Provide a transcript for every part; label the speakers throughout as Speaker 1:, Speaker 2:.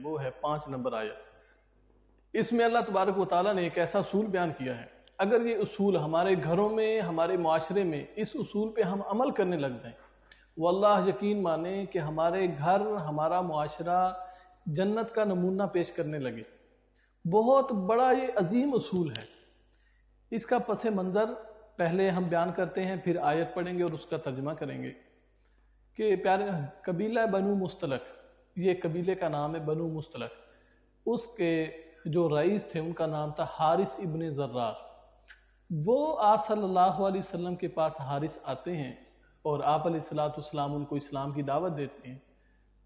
Speaker 1: وہ ہے 5 نمبر آیت۔ اس میں اللہ تبارک و تعالیٰ نے ایک ایسا اصول بیان کیا ہے، اگر یہ اصول ہمارے گھروں میں، ہمارے معاشرے میں اس اصول پہ ہم عمل کرنے لگ جائیں، واللہ یقین مانیں کہ ہمارے گھر، ہمارا معاشرہ جنت کا نمونہ پیش کرنے لگے۔ بہت بڑا یہ عظیم اصول ہے۔ اس کا پس منظر پہلے ہم بیان کرتے ہیں، پھر آیت پڑھیں گے اور اس کا ترجمہ کریں گے کہ پیارے قبیلہ بنو مستلق، یہ قبیلے کا نام ہے بنو مستلق، اس کے جو رئیس تھے ان کا نام تھا حارث ابن زرار۔ وہ آپ صلی اللہ علیہ وسلم کے پاس حارث آتے ہیں اور آپ علیہ السلام ان کو اسلام کی دعوت دیتے ہیں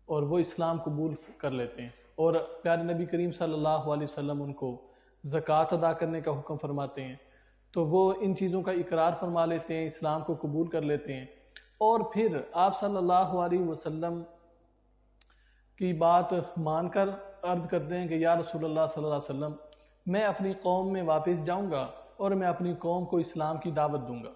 Speaker 1: اور وہ اسلام قبول کر لیتے ہیں، اور پیارے نبی کریم صلی اللہ علیہ وسلم ان کو زکوٰۃ ادا کرنے کا حکم فرماتے ہیں، تو وہ ان چیزوں کا اقرار فرما لیتے ہیں، اسلام کو قبول کر لیتے ہیں، اور پھر آپ صلی اللہ علیہ وسلم کی بات مان کر عرض کرتے ہیں کہ یا رسول اللہ صلی اللہ علیہ وسلم، میں اپنی قوم میں واپس جاؤں گا اور میں اپنی قوم کو اسلام کی دعوت دوں گا،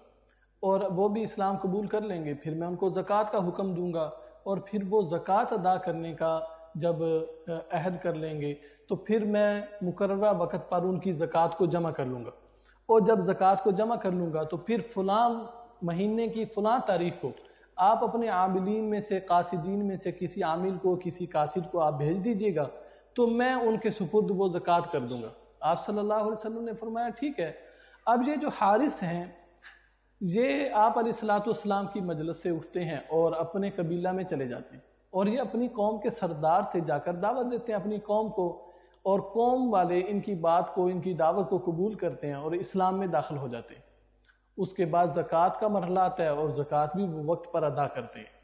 Speaker 1: اور وہ بھی اسلام قبول کر لیں گے، پھر میں ان کو زکوٰۃ کا حکم دوں گا، اور پھر وہ زکوٰۃ ادا کرنے کا جب عہد کر لیں گے تو پھر میں مقررہ وقت پر ان کی زکوٰۃ کو جمع کر لوں گا، اور جب زکوٰۃ کو جمع کر لوں گا تو پھر فلاں مہینے کی فلاں تاریخ کو آپ اپنے عاملین میں سے، قاصدین میں سے کسی عامل کو، کسی قاصد کو آپ بھیج دیجئے گا تو میں ان کے سپرد وہ زکوٰۃ کر دوں گا۔ آپ صلی اللہ علیہ وسلم نے فرمایا ٹھیک ہے۔ اب یہ جو حارث ہیں یہ آپ علیہ السلام کی مجلس سے اٹھتے ہیں اور اپنے قبیلہ میں چلے جاتے ہیں، اور یہ اپنی قوم کے سردار تھے، جا کر دعوت دیتے ہیں اپنی قوم کو، اور قوم والے ان کی بات کو، ان کی دعوت کو قبول کرتے ہیں اور اسلام میں داخل ہو جاتے ہیں۔ اس کے بعد زکوٰۃ کا مرحلہ آتا ہے اور زکوٰۃ بھی وہ وقت پر ادا کرتے ہیں۔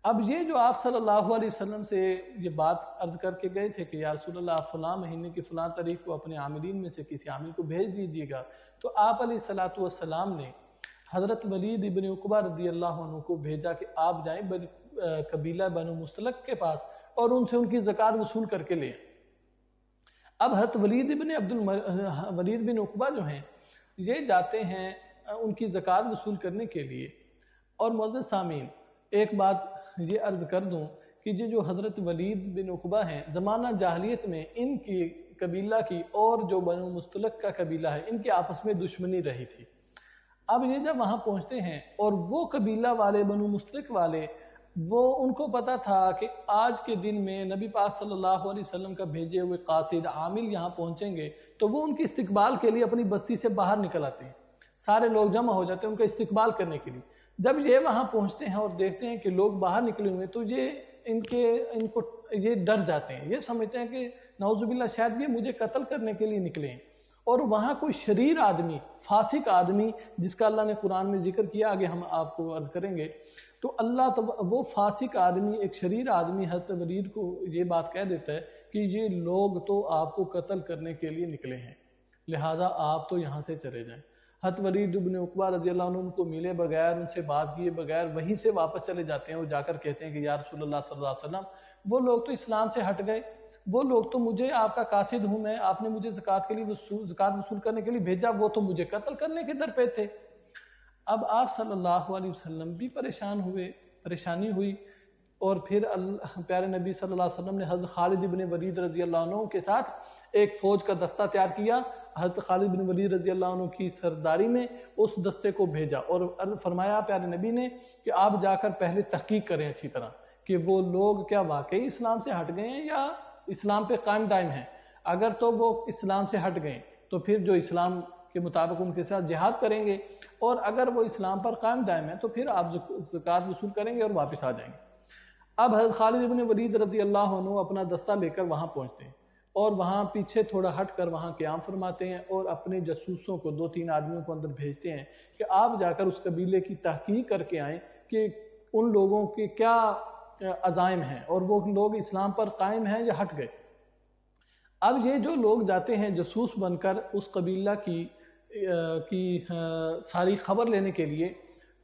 Speaker 1: اب یہ جو آپ صلی اللہ علیہ وسلم سے یہ بات عرض کر کے گئے تھے کہ یا رسول اللہ آپ فلاں مہینے کی فلاں تاریخ کو اپنے عاملین میں سے کسی عامل کو بھیج دیجیے گا، تو آپ علیہ السلام نے حضرت ولید ابن عقبہ رضی اللہ عنہ کو بھیجا کہ آپ جائیں قبیلہ بنو مستلق کے پاس اور ان سے ان کی زکوٰۃ وصول کر کے لیں۔ اب حضرت ولید بن عقبہ جو ہیں یہ جاتے ہیں ان کی زکوٰۃ وصول کرنے کے لیے۔ اور معزز سامعین ایک بات یہ عرض کر دوں کہ یہ جو حضرت ولید بن عقبہ ہیں زمانہ جاہلیت میں ان کی قبیلہ کی اور جو بنو مستلق کا قبیلہ ہے ان کے آپس میں دشمنی رہی تھی۔ اب یہ جب وہاں پہنچتے ہیں اور وہ قبیلہ والے بنو مستلق والے وہ ان کو پتا تھا کہ آج کے دن میں نبی پاک صلی اللہ علیہ وسلم کا بھیجے ہوئے قاصد عامل یہاں پہنچیں گے، تو وہ ان کی استقبال کے لیے اپنی بستی سے باہر نکل آتے ہیں، سارے لوگ جمع ہو جاتے ہیں ان کا استقبال کرنے کے لیے۔ جب یہ وہاں پہنچتے ہیں اور دیکھتے ہیں کہ لوگ باہر نکلے ہوئے تو ان کو یہ ڈر جاتے ہیں، یہ سمجھتے ہیں کہ نعوذ باللہ شاید یہ مجھے قتل کرنے کے لیے نکلے ہیں۔ اور وہاں کوئی شریر آدمی، فاسق آدمی جس کا اللہ نے قرآن میں ذکر کیا، آگے ہم آپ کو عرض کریں گے، تو وہ فاسق آدمی، ایک شریر آدمی حضرت ولید کو یہ بات کہہ دیتا ہے کہ یہ لوگ تو آپ کو قتل کرنے کے لیے نکلے ہیں، لہٰذا آپ تو یہاں سے چلے جائیں۔ حضرت ولید بن عقبہ رضی اللہ عنہ ان کو ملے بغیر، ان سے بات کیے بغیر وہیں سے واپس چلے جاتے ہیں اور جا کر کہتے ہیں کہ یا رسول اللہ صلی اللہ علیہ وسلم وہ لوگ تو اسلام سے ہٹ گئے، وہ لوگ تو مجھے آپ کا قاصد ہوں میں، آپ نے مجھے زکوٰۃ کے لیے زکوٰۃ وصول کرنے کے لیے بھیجا، وہ تو مجھے قتل کرنے کے در پہ تھے۔ اب آپ صلی اللہ علیہ وسلم بھی پریشان ہوئے، پریشانی ہوئی، اور پھر پیارے نبی صلی اللہ علیہ وسلم نے حضرت خالد بن ولید رضی اللہ عنہ کے ساتھ ایک فوج کا دستہ تیار کیا، حضرت خالد بن ولید رضی اللہ عنہ کی سرداری میں اس دستے کو بھیجا اور فرمایا پیارے نبی نے کہ آپ جا کر پہلے تحقیق کریں اچھی طرح کہ وہ لوگ کیا واقعی اسلام سے ہٹ گئے ہیں یا اسلام پہ قائم دائم ہیں۔ اگر تو وہ اسلام سے ہٹ گئے تو پھر جو اسلام کے مطابق ان کے ساتھ جہاد کریں گے، اور اگر وہ اسلام پر قائم دائم ہیں تو پھر آپ زکوٰۃ وصول کریں گے اور واپس آ جائیں گے۔ اب حضرت خالد بن ولید رضی اللہ عنہ اپنا دستہ لے کر وہاں پہنچتے ہیں اور وہاں پیچھے تھوڑا ہٹ کر وہاں قیام فرماتے ہیں اور اپنے جاسوسوں کو 2-3 آدمیوں کو اندر بھیجتے ہیں کہ آپ جا کر اس قبیلے کی تحقیق کر کے آئیں کہ ان لوگوں کے کیا عزائم ہیں اور وہ لوگ اسلام پر قائم ہیں یا ہٹ گئے۔ اب یہ جو لوگ جاتے ہیں جاسوس بن کر اس قبیلہ کی ساری خبر لینے کے لیے،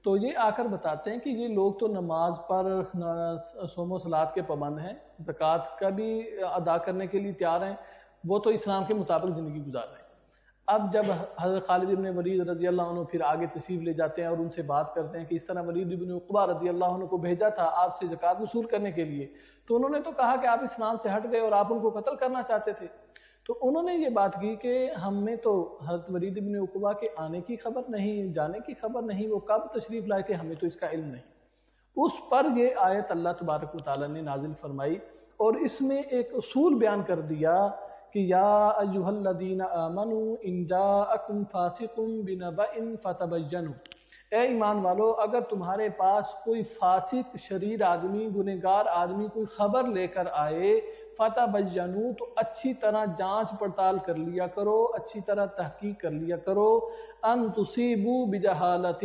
Speaker 1: تو یہ آ کر بتاتے ہیں کہ یہ لوگ تو نماز پر، صوم و صلات کے پابند ہیں، زکوٰۃ کا بھی ادا کرنے کے لیے تیار ہیں، وہ تو اسلام کے مطابق زندگی گزار رہے ہیں۔ اب جب حضرت خالد بن ولید رضی اللہ عنہ پھر آگے تشریف لے جاتے ہیں اور ان سے بات کرتے ہیں کہ اس طرح ولید بن عقبہ رضی اللہ عنہ کو بھیجا تھا آپ سے زکوٰۃ وصول کرنے کے لیے، تو انہوں نے تو کہا کہ آپ اسلام سے ہٹ گئے اور آپ ان کو قتل کرنا چاہتے تھے۔ تو انہوں نے یہ بات کی کہ ہمیں تو حضرت ولید بن عقبہ کے آنے کی خبر نہیں، جانے کی خبر نہیں، وہ کب تشریف لائے تھے ہمیں تو اس کا علم نہیں۔ اس پر یہ آیت اللہ تبارک و تعالیٰ نے نازل فرمائی اور اس میں ایک اصول بیان کر دیا کہ یا ایھا الذین آمنوا ان جاءکم فاسق بنبأ فتبینوا، اے ایمان والو اگر تمہارے پاس کوئی فاسق شریر آدمی گنہگار آدمی کوئی خبر لے کر آئے فتبینوا، تو اچھی طرح جانچ پڑتال کر لیا کرو، اچھی طرح تحقیق کر لیا کرو، ان تصیبوا بجہالۃ،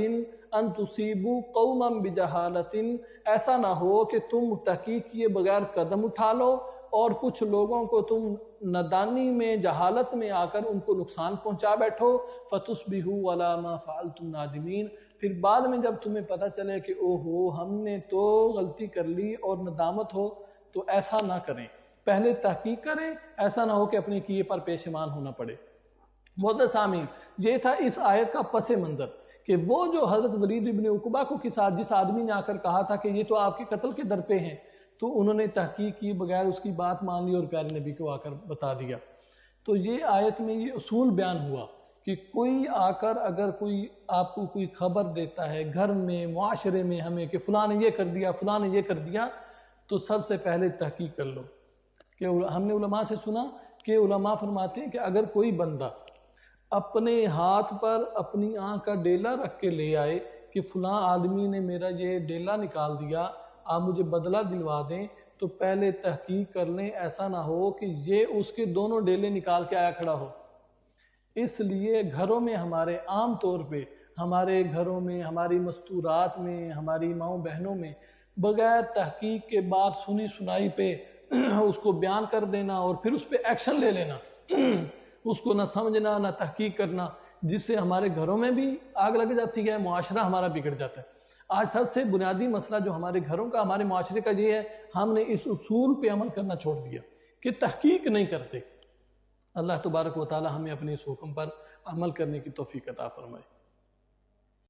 Speaker 1: ان تصیبوا قوما بجہالۃ، ایسا نہ ہو کہ تم تحقیق کیے بغیر قدم اٹھا لو اور کچھ لوگوں کو تم نادانی میں جہالت میں آ کر ان کو نقصان پہنچا بیٹھو، فتصبحوا علی ما فعلتم نادمین، پھر بعد میں جب تمہیں پتہ چلے کہ او ہو ہم نے تو غلطی کر لی اور ندامت ہو، تو ایسا نہ کریں، پہلے تحقیق کریں، ایسا نہ ہو کہ اپنے کیے پر پیشمان ہونا پڑے۔ محترم سامعین، یہ تھا اس آیت کا پس منظر کہ وہ جو حضرت ولید بن عقبہ کو جس آدمی نے آ کر کہا تھا کہ یہ تو آپ کے قتل کے در پہ ہیں، تو انہوں نے تحقیق کی بغیر اس کی بات مان لی اور پیارے نبی کو آ کر بتا دیا۔ تو یہ آیت میں یہ اصول بیان ہوا کہ کوئی آ کر اگر کوئی آپ کو کوئی خبر دیتا ہے گھر میں معاشرے میں ہمیں کہ فلاں نے یہ کر دیا فلاں نے یہ کر دیا، تو سب سے پہلے تحقیق کر لو۔ کہ ہم نے علماء سے سنا کہ علماء فرماتے ہیں کہ اگر کوئی بندہ اپنے ہاتھ پر اپنی آنکھ کا ڈیلا رکھ کے لے آئے کہ فلاں آدمی نے میرا یہ ڈیلا نکال دیا، آپ مجھے بدلہ دلوا دیں، تو پہلے تحقیق کر لیں، ایسا نہ ہو کہ یہ اس کے دونوں ڈیلے نکال کے آیا کھڑا ہو۔ اس لیے گھروں میں ہمارے عام طور پہ ہمارے گھروں میں ہماری مستورات میں ہماری ماؤں بہنوں میں بغیر تحقیق کے بعد سنی سنائی پہ اس کو بیان کر دینا اور پھر اس پہ ایکشن لے لینا، اس کو نہ سمجھنا نہ تحقیق کرنا، جس سے ہمارے گھروں میں بھی آگ لگ جاتی ہے، معاشرہ ہمارا بگڑ جاتا ہے۔ آج سب سے بنیادی مسئلہ جو ہمارے گھروں کا ہمارے معاشرے کا یہ ہے، ہم نے اس اصول پہ عمل کرنا چھوڑ دیا کہ تحقیق نہیں کرتے۔ اللہ تبارک و تعالی ہمیں اپنے اس حکم پر عمل کرنے کی توفیق عطا فرمائے۔